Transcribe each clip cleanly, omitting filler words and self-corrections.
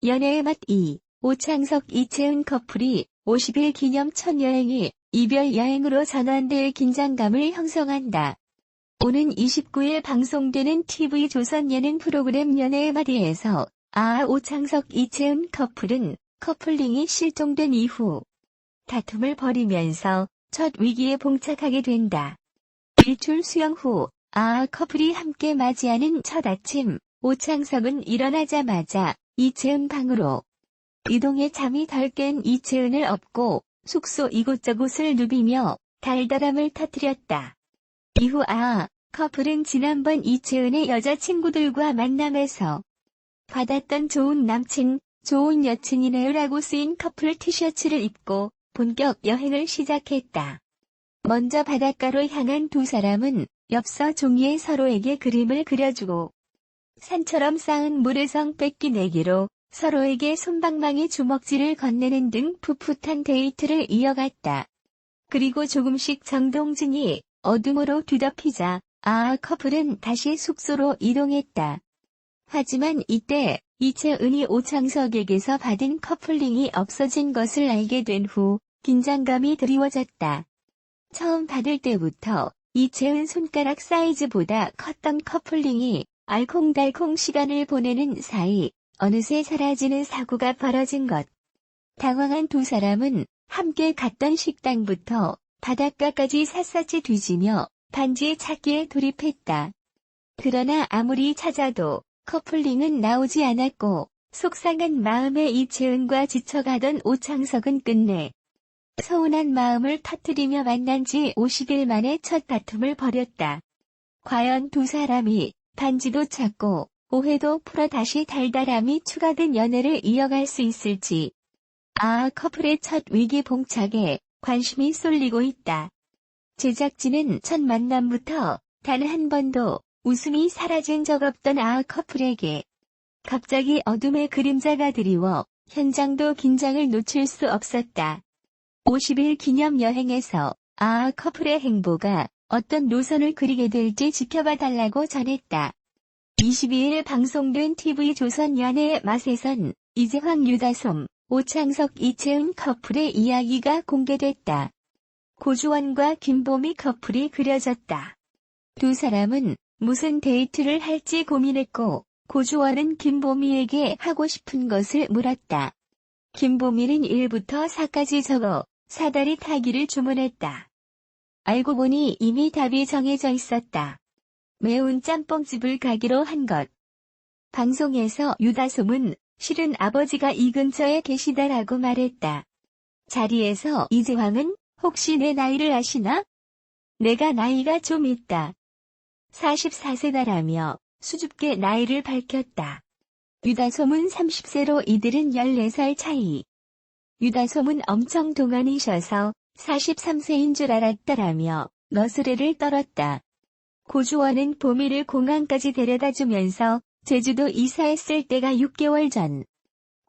연애의 맛 2. 오창석 이채은 커플이 50일 기념 첫 여행이 이별 여행으로 전환될 긴장감을 형성한다. 오는 29일 방송되는 TV조선 예능 프로그램 연애의 맛2에서 오창석 이채은 커플은 커플링이 실종된 이후 다툼을 벌이면서 첫 위기에 봉착하게 된다. 일출 수영 후 커플이 함께 맞이하는 첫 아침, 오창석은 일어나자마자 이채은 방으로 이동해 잠이 덜 깬 이채은을 업고 숙소 이곳저곳을 누비며 달달함을 터뜨렸다. 이후 커플은 지난번 이채은의 여자친구들과 만남에서 받았던 좋은 남친, 좋은 여친이네요라고 쓰인 커플 티셔츠를 입고 본격 여행을 시작했다. 먼저 바닷가로 향한 두 사람은 엽서 종이에 서로에게 그림을 그려주고 산처럼 쌓은 모래성 뺏기 내기로 서로에게 솜방망이 주먹질을 건네는 등 풋풋한 데이트를 이어갔다. 그리고 조금씩 정동진이 어둠으로 뒤덮이자 커플은 다시 숙소로 이동했다. 하지만 이때 이채은이 오창석에게서 받은 커플링이 없어진 것을 알게 된 후 긴장감이 드리워졌다. 처음 받을 때부터 이채은 손가락 사이즈보다 컸던 커플링이 알콩달콩 시간을 보내는 사이 어느새 사라지는 사고가 벌어진 것. 당황한 두 사람은 함께 갔던 식당부터 바닷가까지 샅샅이 뒤지며 반지 찾기에 돌입했다. 그러나 아무리 찾아도 커플링은 나오지 않았고 속상한 마음에 이채은과 지쳐가던 오창석은 끝내 서운한 마음을 터뜨리며 만난 지 50일 만에 첫 다툼을 벌였다. 과연 두 사람이 반지도 찾고 오해도 풀어 다시 달달함이 추가된 연애를 이어갈 수 있을지. 커플의 첫 위기 봉착에 관심이 쏠리고 있다. 제작진은 첫 만남부터 단 한 번도 웃음이 사라진 적 없던 커플에게 갑자기 어둠의 그림자가 드리워 현장도 긴장을 놓칠 수 없었다. 50일 기념 여행에서 커플의 행보가 어떤 노선을 그리게 될지 지켜봐 달라고 전했다. 22일 방송된 TV조선 연애의 맛에선 이재황 유다솜, 오창석 이채은 커플의 이야기가 공개됐다. 고주원과 김보미 커플이 그려졌다. 두 사람은 무슨 데이트를 할지 고민했고 고주원은 김보미에게 하고 싶은 것을 물었다. 김보미는 1부터 4까지 적어 사다리 타기를 주문했다. 알고 보니 이미 답이 정해져 있었다. 매운 짬뽕집을 가기로 한 것. 방송에서 유다솜은 실은 아버지가 이 근처에 계시다라고 말했다. 자리에서 이재황은 혹시 내 나이를 아시나? 내가 나이가 좀 있다. 44세다라며 수줍게 나이를 밝혔다. 유다솜은 30세로 이들은 14살 차이. 유다솜은 엄청 동안이셔서 43세인 줄 알았다라며 너스레를 떨었다. 고주원은 보미를 공항까지 데려다주면서 제주도 이사했을 때가 6개월 전.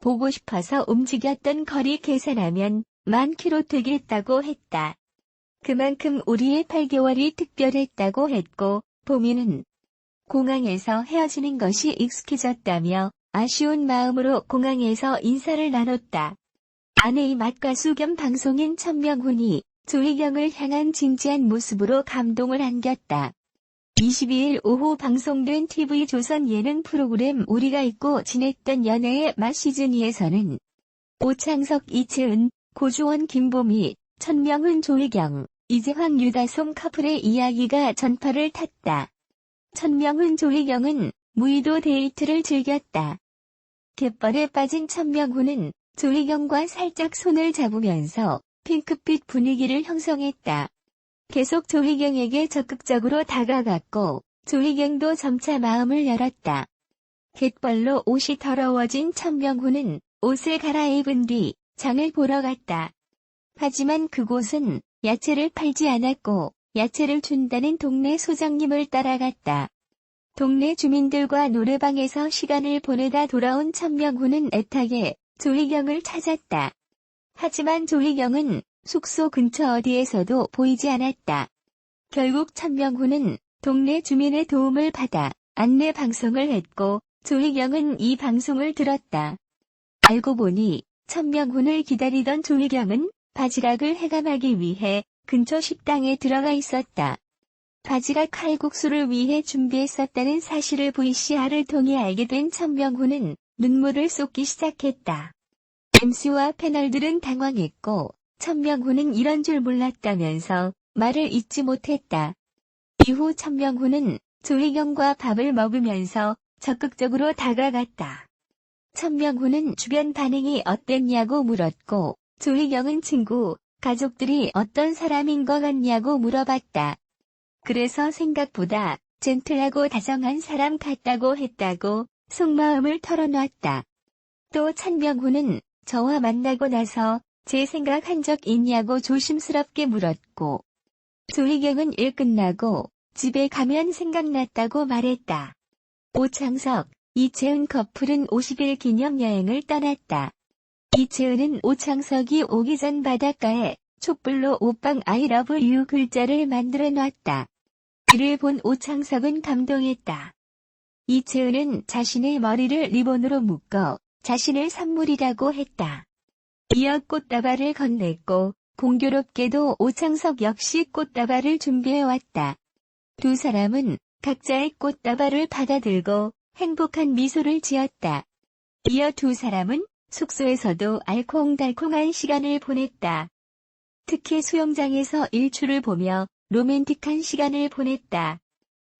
보고 싶어서 움직였던 거리 계산하면 10,000km 되겠다고 했다. 그만큼 우리의 8개월이 특별했다고 했고 보미는 공항에서 헤어지는 것이 익숙해졌다며 아쉬운 마음으로 공항에서 인사를 나눴다. 아내의 맛가수 겸 방송인 천명훈이 조희경을 향한 진지한 모습으로 감동을 안겼다. 22일 오후 방송된 TV조선 예능 프로그램 우리가 잊고 지냈던 연애의 맛 시즌2에서는 오창석 이채은, 고주원 김보미, 천명훈 조희경, 이재황 유다솜 커플의 이야기가 전파를 탔다. 천명훈 조희경은 무의도 데이트를 즐겼다. 갯벌에 빠진 천명훈은 조희경과 살짝 손을 잡으면서 핑크빛 분위기를 형성했다. 계속 조희경에게 적극적으로 다가갔고 조희경도 점차 마음을 열었다. 갯벌로 옷이 더러워진 천명훈은 옷을 갈아입은 뒤 장을 보러 갔다. 하지만 그곳은 야채를 팔지 않았고 야채를 준다는 동네 소장님을 따라갔다. 동네 주민들과 노래방에서 시간을 보내다 돌아온 천명훈은 애타게 조희경을 찾았다. 하지만 조희경은 숙소 근처 어디에서도 보이지 않았다. 결국 천명훈은 동네 주민의 도움을 받아 안내 방송을 했고 조희경은 이 방송을 들었다. 알고 보니 천명훈을 기다리던 조희경은 바지락을 해감하기 위해 근처 식당에 들어가 있었다. 바지락 칼국수를 위해 준비했었다는 사실을 VCR을 통해 알게 된 천명훈은 눈물을 쏟기 시작했다. MC와 패널들은 당황했고 천명훈은 이런 줄 몰랐다면서 말을 잇지 못했다. 이후 천명훈은 조희경과 밥을 먹으면서 적극적으로 다가갔다. 천명훈은 주변 반응이 어땠냐고 물었고 조희경은 친구, 가족들이 어떤 사람인 것 같냐고 물어봤다. 그래서 생각보다 젠틀하고 다정한 사람 같다고 했다고 속마음을 털어놨다. 또 천명훈은 저와 만나고 나서 제 생각한 적 있냐고 조심스럽게 물었고 조희경은 일 끝나고 집에 가면 생각났다고 말했다. 오창석, 이채은 커플은 50일 기념 여행을 떠났다. 이채은은 오창석이 오기 전 바닷가에 촛불로 오빵 I love you 글자를 만들어 놨다. 이를 본 오창석은 감동했다. 이채은은 자신의 머리를 리본으로 묶어 자신을 선물이라고 했다. 이어 꽃다발을 건넸고 공교롭게도 오창석 역시 꽃다발을 준비해왔다. 두 사람은 각자의 꽃다발을 받아들고 행복한 미소를 지었다. 이어 두 사람은 숙소에서도 알콩달콩한 시간을 보냈다. 특히 수영장에서 일출을 보며 로맨틱한 시간을 보냈다.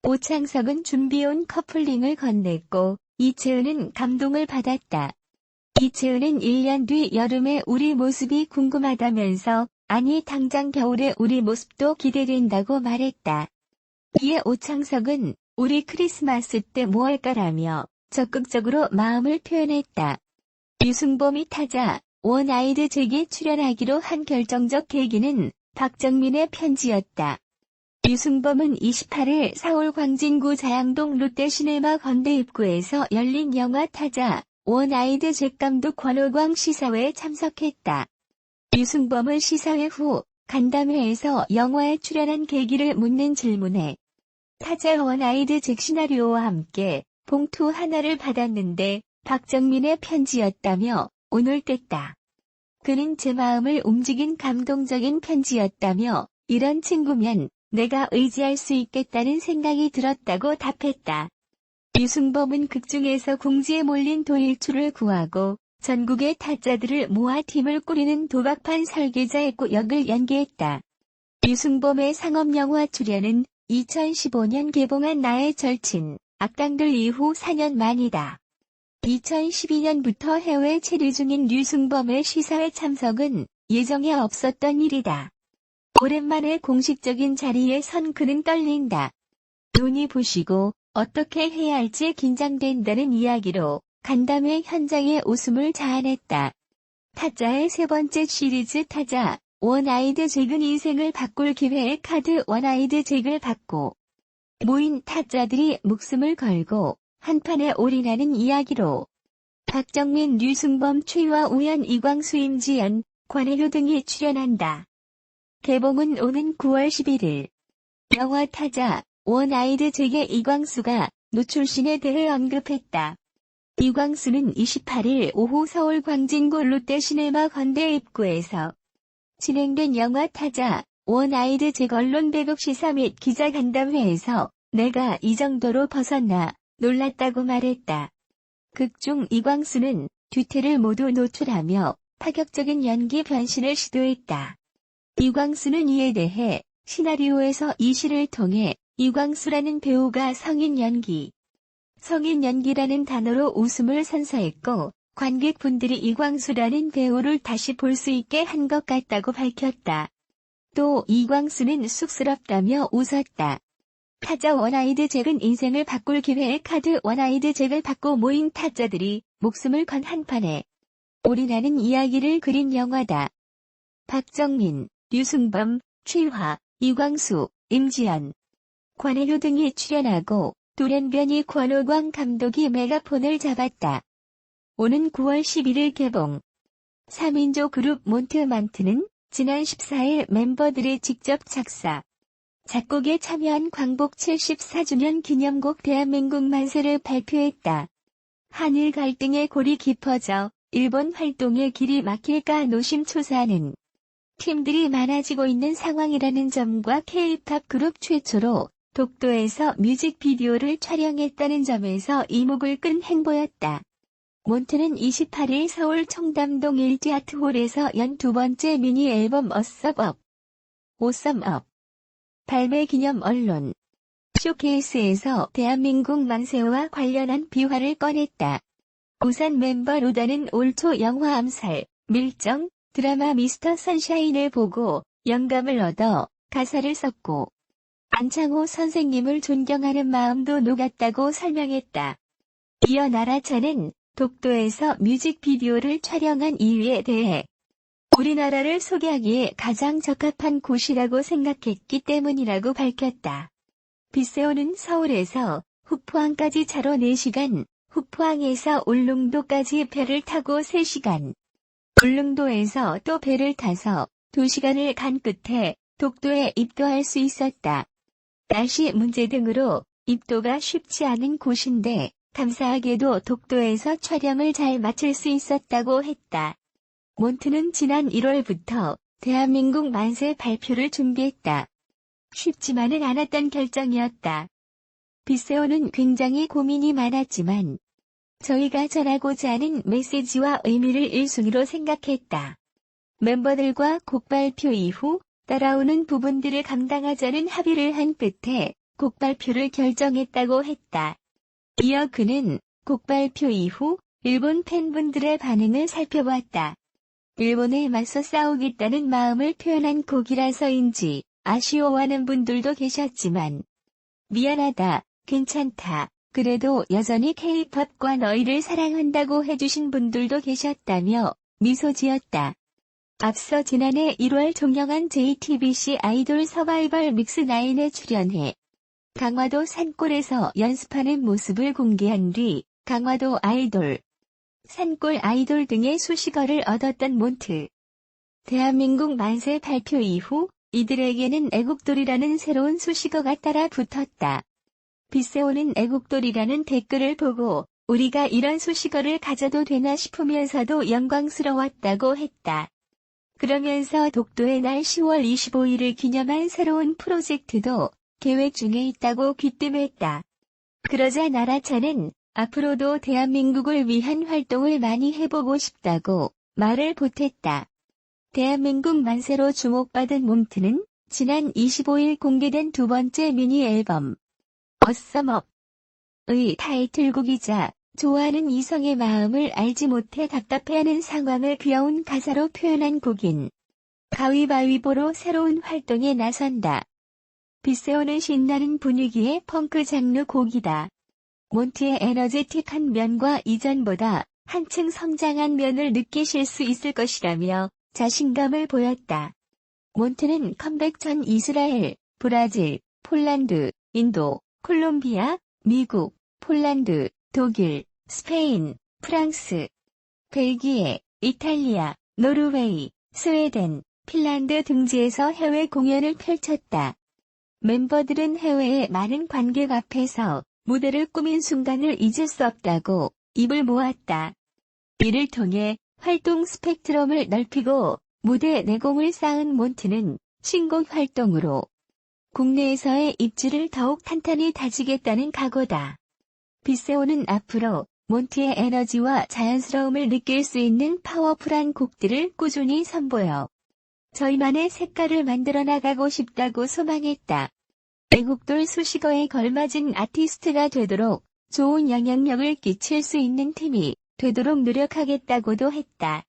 오창석은 준비해온 커플링을 건넸고 이채은은 감동을 받았다. 이채은은 1년 뒤 여름에 우리 모습이 궁금하다면서 아니 당장 겨울에 우리 모습도 기대된다고 말했다. 이에 오창석은 우리 크리스마스 때 뭐 할까라며 적극적으로 마음을 표현했다. 유승범이 타자 원아이드잭에 출연하기로 한 결정적 계기는 박정민의 편지였다. 유승범은 28일 서울 광진구 자양동 롯데시네마 건대 입구에서 열린 영화 타자 원아이드잭 감독 권호광 시사회에 참석했다. 유승범은 시사회 후 간담회에서 영화에 출연한 계기를 묻는 질문에 타자 원아이드잭 시나리오와 함께 봉투 하나를 받았는데 박정민의 편지였다며 오늘 뗐다. 그는 제 마음을 움직인 감동적인 편지였다며 이런 친구면 내가 의지할 수 있겠다는 생각이 들었다고 답했다. 유승범은 극중에서 궁지에 몰린 도일출을 구하고 전국의 타짜들을 모아 팀을 꾸리는 도박판 설계자의 역을 연기했다. 유승범의 상업영화 출연은 2015년 개봉한 나의 절친, 악당들 이후 4년 만이다. 2012년부터 해외 체류 중인 유승범의 시사회 참석은 예정에 없었던 일이다. 오랜만에 공식적인 자리에 선 그는 떨린다. 눈이 부시고 어떻게 해야 할지 긴장된다는 이야기로 간담회 현장에 웃음을 자아냈다. 타짜의 세 번째 시리즈 타자 원아이드잭은 인생을 바꿀 기회의 카드 원아이드잭을 받고 모인 타짜들이 목숨을 걸고 한판에 올인하는 이야기로 박정민, 유승범, 최유아, 우현, 이광수, 임지연, 권혜효 등이 출연한다. 개봉은 오는 9월 11일. 영화 타자 원아이드잭의 이광수가 노출신에 대해 언급했다. 이광수는 28일 오후 서울 광진구 롯데시네마 건대 입구에서 진행된 영화 타자 원아이드잭 언론 배급 시사 및 기자간담회에서 내가 이 정도로 벗었나 놀랐다고 말했다. 극중 이광수는 뒤태를 모두 노출하며 파격적인 연기 변신을 시도했다. 이광수는 이에 대해 시나리오에서 이 시를 통해 이광수라는 배우가 성인 연기라는 단어로 웃음을 선사했고 관객분들이 이광수라는 배우를 다시 볼 수 있게 한 것 같다고 밝혔다. 또 이광수는 쑥스럽다며 웃었다. 타자 원아이드잭은 인생을 바꿀 기회의 카드 원아이드잭을 받고 모인 타짜들이 목숨을 건 한판에 올인하는 이야기를 그린 영화다. 박정민, 유승범, 최화, 이광수, 임지연, 권혜효 등이 출연하고 돌연변이 권호광 감독이 메가폰을 잡았다. 오는 9월 11일 개봉. 3인조 그룹 몬트만트는 지난 14일 멤버들이 직접 작사, 작곡에 참여한 광복 74주년 기념곡 대한민국 만세를 발표했다. 한일 갈등의 골이 깊어져 일본 활동의 길이 막힐까 노심초사하는 팀들이 많아지고 있는 상황이라는 점과 K-팝 그룹 최초로 독도에서 뮤직비디오를 촬영했다는 점에서 이목을 끈 행보였다. 몬트는 28일 서울 청담동 일지아트홀에서 연 두 번째 미니 앨범 오썸업 발매 기념 언론 쇼케이스에서 대한민국 만세와 관련한 비화를 꺼냈다. 우선 멤버 루다는 올 초 영화 암살, 밀정, 드라마 미스터 선샤인을 보고 영감을 얻어 가사를 썼고 안창호 선생님을 존경하는 마음도 녹았다고 설명했다. 이어 나라차는 독도에서 뮤직비디오를 촬영한 이유에 대해 우리나라를 소개하기에 가장 적합한 곳이라고 생각했기 때문이라고 밝혔다. 빗세오는 서울에서 후포항까지 차로 4시간, 후포항에서 울릉도까지 배를 타고 3시간, 울릉도에서 또 배를 타서 2시간을 간 끝에 독도에 입도할 수 있었다. 날씨 문제 등으로 입도가 쉽지 않은 곳인데 감사하게도 독도에서 촬영을 잘 마칠 수 있었다고 했다. 몬트는 지난 1월부터 대한민국 만세 발표를 준비했다. 쉽지만은 않았던 결정이었다. 빗세오는 굉장히 고민이 많았지만 저희가 전하고자 하는 메시지와 의미를 1순위로 생각했다. 멤버들과 곡 발표 이후 따라오는 부분들을 감당하자는 합의를 한 끝에 곡 발표를 결정했다고 했다. 이어 그는 곡 발표 이후 일본 팬분들의 반응을 살펴봤다. 일본에 맞서 싸우겠다는 마음을 표현한 곡이라서인지 아쉬워하는 분들도 계셨지만 미안하다, 괜찮다, 그래도 여전히 K-팝과 너희를 사랑한다고 해주신 분들도 계셨다며 미소 지었다. 앞서 지난해 1월 종영한 JTBC 아이돌 서바이벌 믹스9에 출연해 강화도 산골에서 연습하는 모습을 공개한 뒤 강화도 아이돌, 산골 아이돌 등의 수식어를 얻었던 몬트. 대한민국 만세 발표 이후 이들에게는 애국돌이라는 새로운 수식어가 따라 붙었다. 빗세오는 애국돌이라는 댓글을 보고 우리가 이런 수식어를 가져도 되나 싶으면서도 영광스러웠다고 했다. 그러면서 독도의 날 10월 25일을 기념한 새로운 프로젝트도 계획 중에 있다고 귀띔했다. 그러자 나라차는 앞으로도 대한민국을 위한 활동을 많이 해보고 싶다고 말을 보탰다. 대한민국 만세로 주목받은 몬트는 지난 25일 공개된 두 번째 미니 앨범 어썸업의 타이틀곡이자 좋아하는 이성의 마음을 알지 못해 답답해하는 상황을 귀여운 가사로 표현한 곡인 가위바위보로 새로운 활동에 나선다. 빗세오는 신나는 분위기의 펑크 장르 곡이다. 몬트의 에너제틱한 면과 이전보다 한층 성장한 면을 느끼실 수 있을 것이라며 자신감을 보였다. 몬트는 컴백 전 이스라엘, 브라질, 폴란드, 인도, 콜롬비아, 미국, 폴란드, 독일, 스페인, 프랑스, 벨기에, 이탈리아, 노르웨이, 스웨덴, 핀란드 등지에서 해외 공연을 펼쳤다. 멤버들은 해외의 많은 관객 앞에서 무대를 꾸민 순간을 잊을 수 없다고 입을 모았다. 이를 통해 활동 스펙트럼을 넓히고 무대 내공을 쌓은 몬트는 신곡 활동으로 국내에서의 입지를 더욱 탄탄히 다지겠다는 각오다. 빗세오는 앞으로 몬트의 에너지와 자연스러움을 느낄 수 있는 파워풀한 곡들을 꾸준히 선보여 저희만의 색깔을 만들어 나가고 싶다고 소망했다. 애국돌 수식어에 걸맞은 아티스트가 되도록 좋은 영향력을 끼칠 수 있는 팀이 되도록 노력하겠다고도 했다.